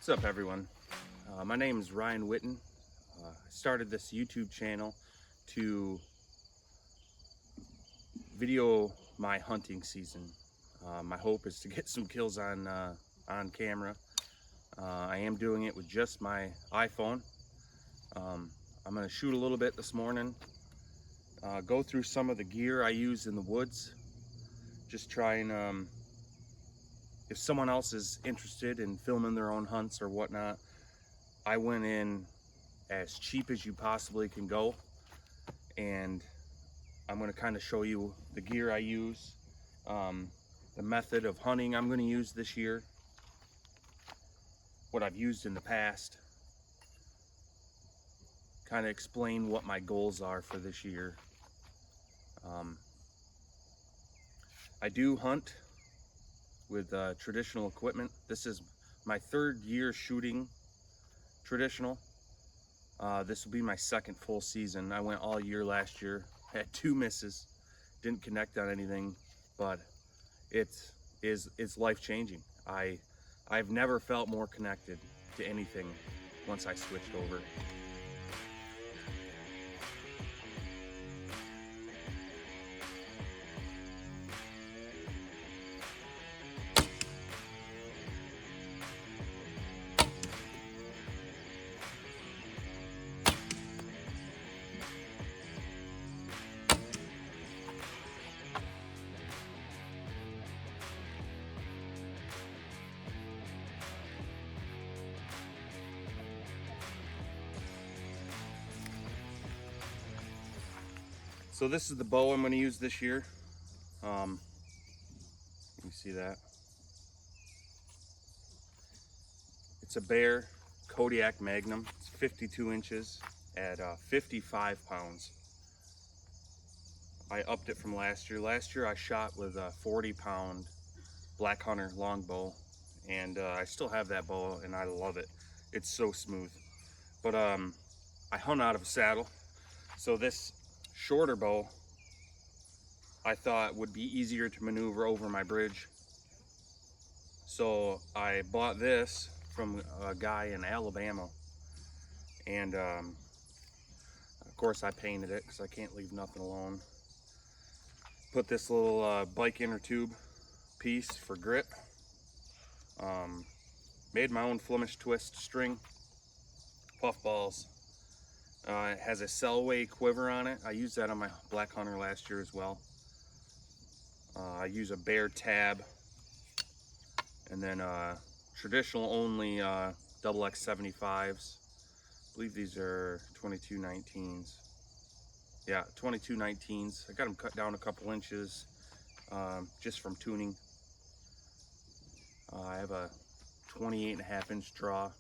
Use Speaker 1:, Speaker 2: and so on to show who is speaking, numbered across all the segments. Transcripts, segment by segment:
Speaker 1: What's up, everyone? My name is Ryan Witten. I started this YouTube channel to video my hunting season. My hope is to get some kills on camera. I am doing it with just my iPhone. I'm going to shoot a little bit this morning, go through some of the gear I use in the woods, just try and if someone else is interested in filming their own hunts or whatnot, I went in as cheap as you possibly can go, and I'm going to kind of show you the gear I use, the method of hunting I'm going to use this year, what I've used in the past, kind of explain what my goals are for this year. I do hunt with traditional equipment. This is my third year shooting traditional. This will be my second full season. I went all year last year, had 2 misses, didn't connect on anything, but it's life-changing. I've never felt more connected to anything once I switched over. So this is the bow I'm going to use this year. You see that? It's a Bear Kodiak Magnum. It's 52 inches at 55 pounds. I upped it from last year. Last year I shot with a 40-pound Black Hunter longbow, and I still have that bow and I love it. It's so smooth. But I hunt out of a saddle, so this shorter bow I thought would be easier to maneuver over my bridge. So I bought this from a guy in Alabama, and of course I painted it because I can't leave nothing alone. Put this little bike inner tube piece for grip. Made my own Flemish twist string, puff balls. It has a Selway quiver on it. I used that on my Black Hunter last year as well. I use a Bear tab, and then traditional only XX75s. I believe these are 2219s. Yeah, 2219s. I got them cut down a couple inches just from tuning. I have a 28.5-inch draw.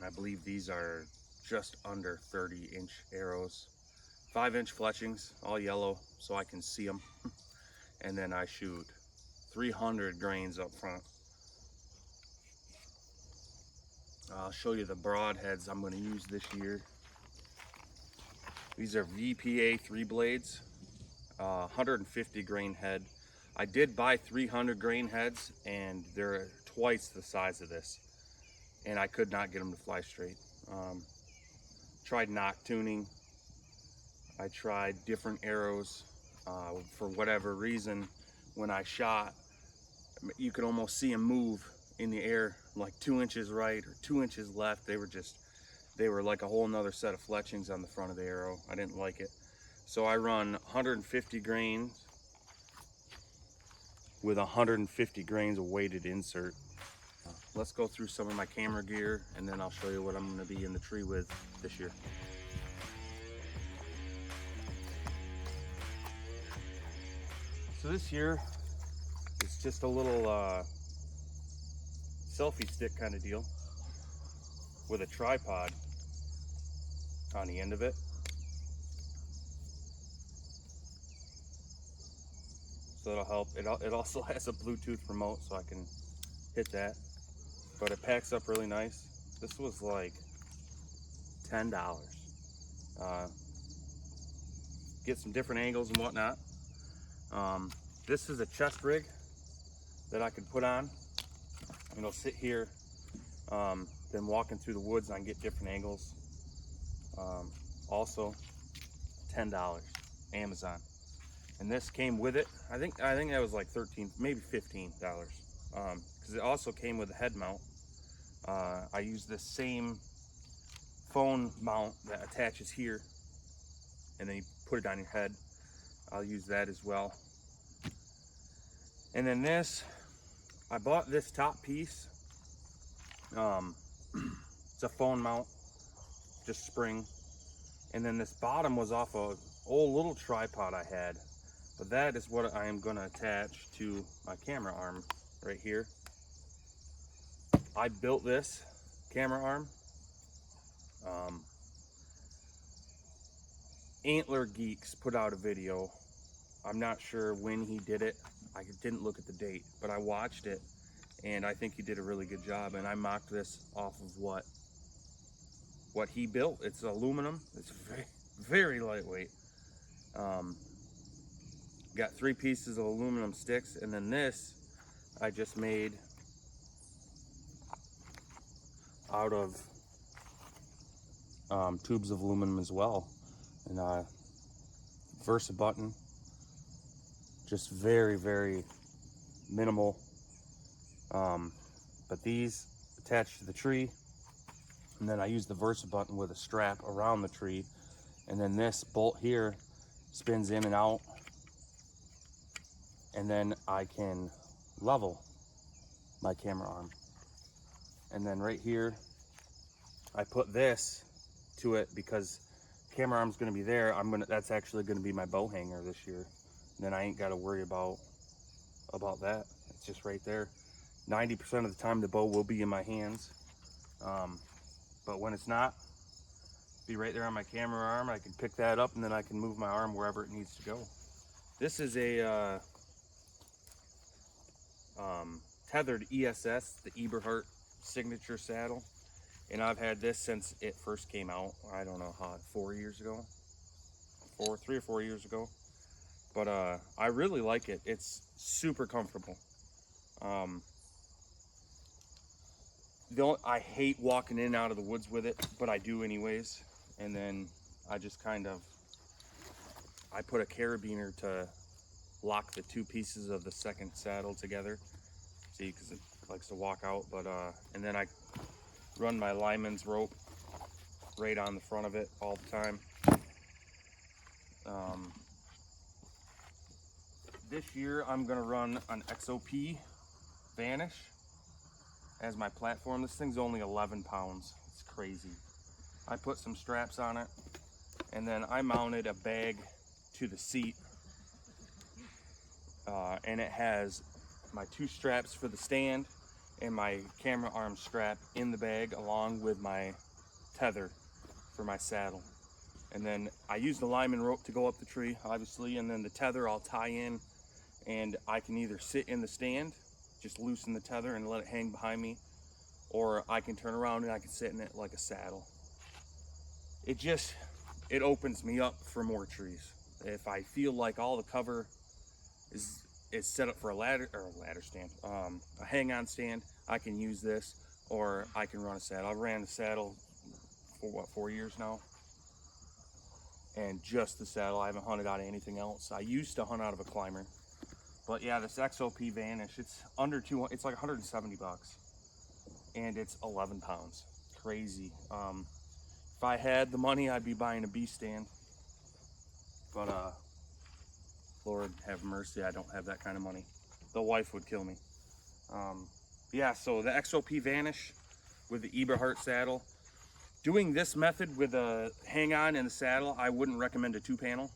Speaker 1: I believe these are just under 30-inch arrows. 5-inch fletchings, all yellow, so I can see them. And then I shoot 300 grains up front. I'll show you the broadheads I'm going to use this year. These are VPA 3 blades, 150 grain head. I did buy 300 grain heads, and they're twice the size of this, and I could not get them to fly straight. Tried knock tuning. I tried different arrows. For whatever reason, when I shot, you could almost see them move in the air, like 2 inches right or 2 inches left. They were like a whole nother set of fletchings on the front of the arrow. I didn't like it. So I run 150 grains with 150 grains of weighted insert. Let's go through some of my camera gear, and then I'll show you what I'm going to be in the tree with this year. So this year, it's just a little selfie stick kind of deal with a tripod on the end of it. So it'll help. It also has a Bluetooth remote, so I can hit that. But it packs up really nice. This was like $10. Get some different angles and whatnot. This is a chest rig that I could put on. And it'll sit here Then walking through the woods, I can get different angles. Also, $10, Amazon. And this came with it. I think that was like 13, maybe $15, because it also came with a head mount. I use the same phone mount that attaches here, and then you put it on your head. I'll use that as well. And then this, I bought this top piece. It's a phone mount, just spring. And then this bottom was off a old little tripod I had. But that is what I am gonna attach to my camera arm right here. I built this camera arm. Antler Geeks put out a video. I'm not sure when he did it. I didn't look at the date, but I watched it, and I think he did a really good job. And I mocked this off of what he built. It's aluminum. It's very, very lightweight. Got 3 pieces of aluminum sticks, and then this I just made out of tubes of aluminum as well. And Versa button, just very, very minimal. But these attach to the tree, and then I use the Versa button with a strap around the tree, and then this bolt here spins in and out, and then I can level my camera arm. And then right here I put this to it because camera arm's gonna be there. That's actually gonna be my bow hanger this year. And then I ain't gotta worry about that. It's just right there. 90% of the time the bow will be in my hands. But when it's not, be right there on my camera arm. I can pick that up, and then I can move my arm wherever it needs to go. This is a tethered ESS, the Eberhart signature saddle. And I've had this since it first came out. I don't know how, 4 years ago? 3 or 4 years ago. But I really like it. It's super comfortable. I hate walking in and out of the woods with it, but I do anyways. And then I just I put a carabiner to lock the 2 pieces of the second saddle together. See, because it likes to walk out. But and then I run my lineman's rope right on the front of it all the time. This year I'm gonna run an XOP Vanish as my platform. This thing's only 11 pounds. It's crazy. I put some straps on it, and then I mounted a bag to the seat, and it has my 2 straps for the stand and my camera arm strap in the bag, along with my tether for my saddle. And then I use the lineman rope to go up the tree, obviously, and then the tether I'll tie in, and I can either sit in the stand, just loosen the tether and let it hang behind me, or I can turn around and I can sit in it like a saddle. It opens me up for more trees. If I feel like all the cover is set up for a ladder stand, a hang-on stand, I can use this, or I can run a saddle. I've ran the saddle for what, 4 years now, and just the saddle. I haven't hunted out of anything else. I used to hunt out of a climber, but yeah, this XOP Vanish, it's under 200. It's like 170 bucks, and it's 11 pounds. Crazy. If I had the money, I'd be buying a B stand, but Lord have mercy, I don't have that kind of money. The wife would kill me. Yeah, so the XOP Vanish with the Eberhart saddle. Doing this method with a hang-on and the saddle, I wouldn't recommend a 2-panel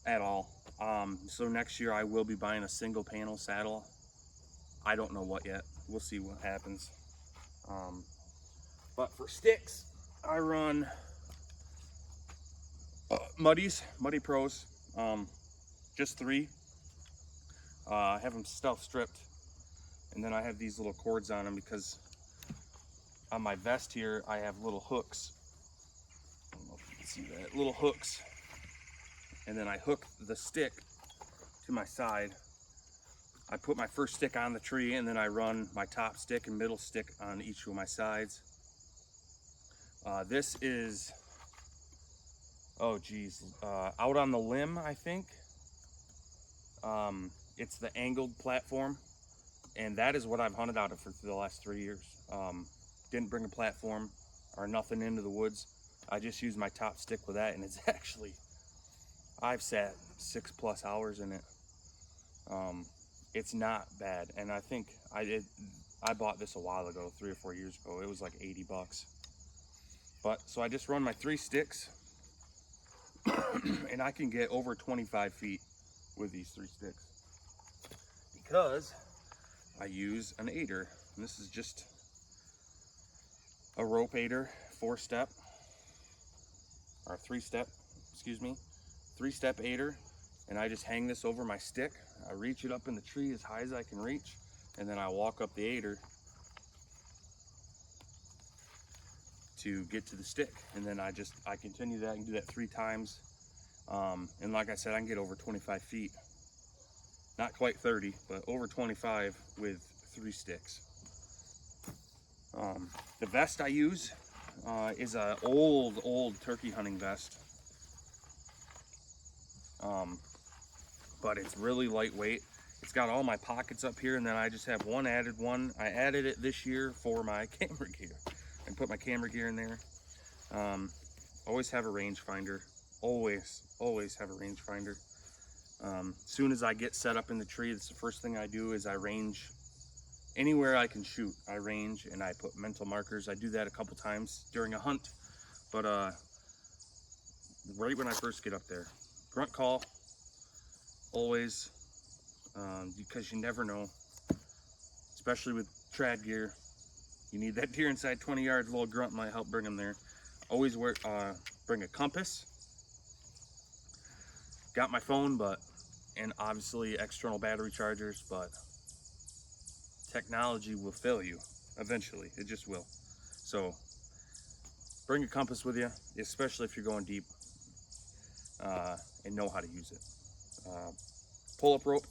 Speaker 1: at all. So next year I will be buying a single panel saddle. I don't know what yet. We'll see what happens. But for sticks, I run Muddy Pros, just 3. I have them stealth stripped, and then I have these little cords on them because on my vest here I have little hooks. I don't know if you can see that, little hooks, and then I hook the stick to my side, I put my first stick on the tree, and then I run my top stick and middle stick on each of my sides. This is, oh geez, out on the limb, I think. It's the angled platform, and that is what I've hunted out of for the last 3 years. Didn't bring a platform or nothing into the woods. I just used my top stick with that, and it's actually, I've sat 6+ hours in it. It's not bad, and I think I bought this a while ago, 3 or 4 years ago. It was like 80 bucks. But so I just run my 3 sticks, and I can get over 25 feet with these 3 sticks because I use an aider. And this is just a rope aider, 4-step or 3-step, excuse me, 3-step aider. And I just hang this over my stick. I reach it up in the tree as high as I can reach, and then I walk up the aider to get to the stick. And then I continue that. I can do that 3 times. And like I said, I can get over 25 feet. Not quite 30, but over 25 with 3 sticks. The vest I use is an old turkey hunting vest. But it's really lightweight. It's got all my pockets up here, and then I just have one added one. I added it this year for my camera gear and put my camera gear in there. Always have a rangefinder. Always have a rangefinder. Soon as I get set up in the tree, that's the first thing I do is I range anywhere I can shoot. I range and I put mental markers. I do that a couple times during a hunt, but right when I first get up there, grunt call. Always, because you never know, especially with trad gear, you need that deer inside 20 yards. A little grunt might help bring them there. Always bring a compass. Got my phone, and obviously external battery chargers, but technology will fail you eventually. It just will. So bring a compass with you, especially if you're going deep, and know how to use it. Pull-up rope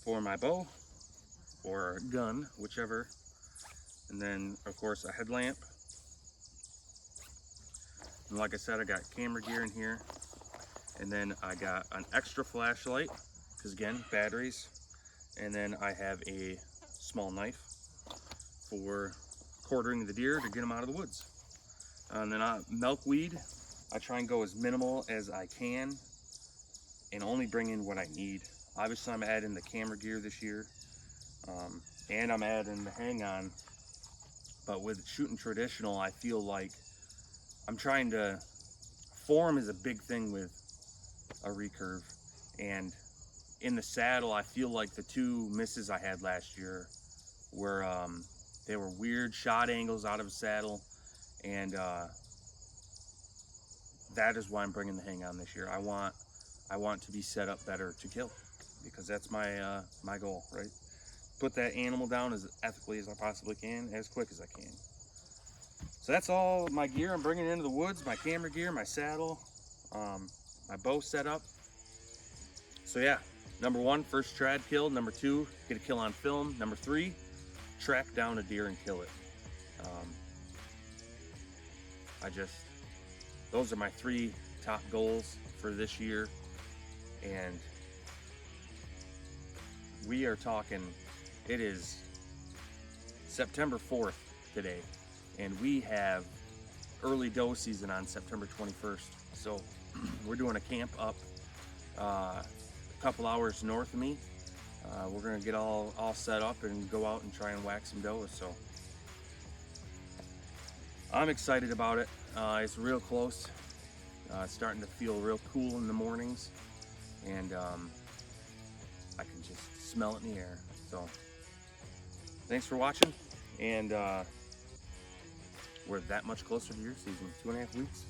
Speaker 1: for my bow or gun, whichever, and then of course a headlamp. And like I said, I got camera gear in here, and then I got an extra flashlight because again, batteries, and then I have a small knife for quartering the deer to get them out of the woods. And then milkweed, I try and go as minimal as I can and only bring in what I need. Obviously, I'm adding the camera gear this year, and I'm adding the hang-on. But with shooting traditional, I feel like I'm trying to, form is a big thing with a recurve. And in the saddle, I feel like the 2 misses I had last year were, they were weird shot angles out of the saddle. And that is why I'm bringing the hang-on this year. I want to be set up better to kill, because that's my my goal, right? Put that animal down as ethically as I possibly can, as quick as I can. So that's all my gear I'm bringing into the woods: my camera gear, my saddle, my bow setup. So yeah, number 1, first trad kill. Number 2, get a kill on film. Number 3, track down a deer and kill it. Those are my 3 top goals for this year. And we are talking, it is September 4th today, and we have early doe season on September 21st. So we're doing a camp up a couple hours north of me. We're gonna get all set up and go out and try and whack some does. So I'm excited about it. It's real close. It's starting to feel real cool in the mornings, and I can just smell it in the air. So thanks for watching, and we're that much closer to your season, 2.5 weeks.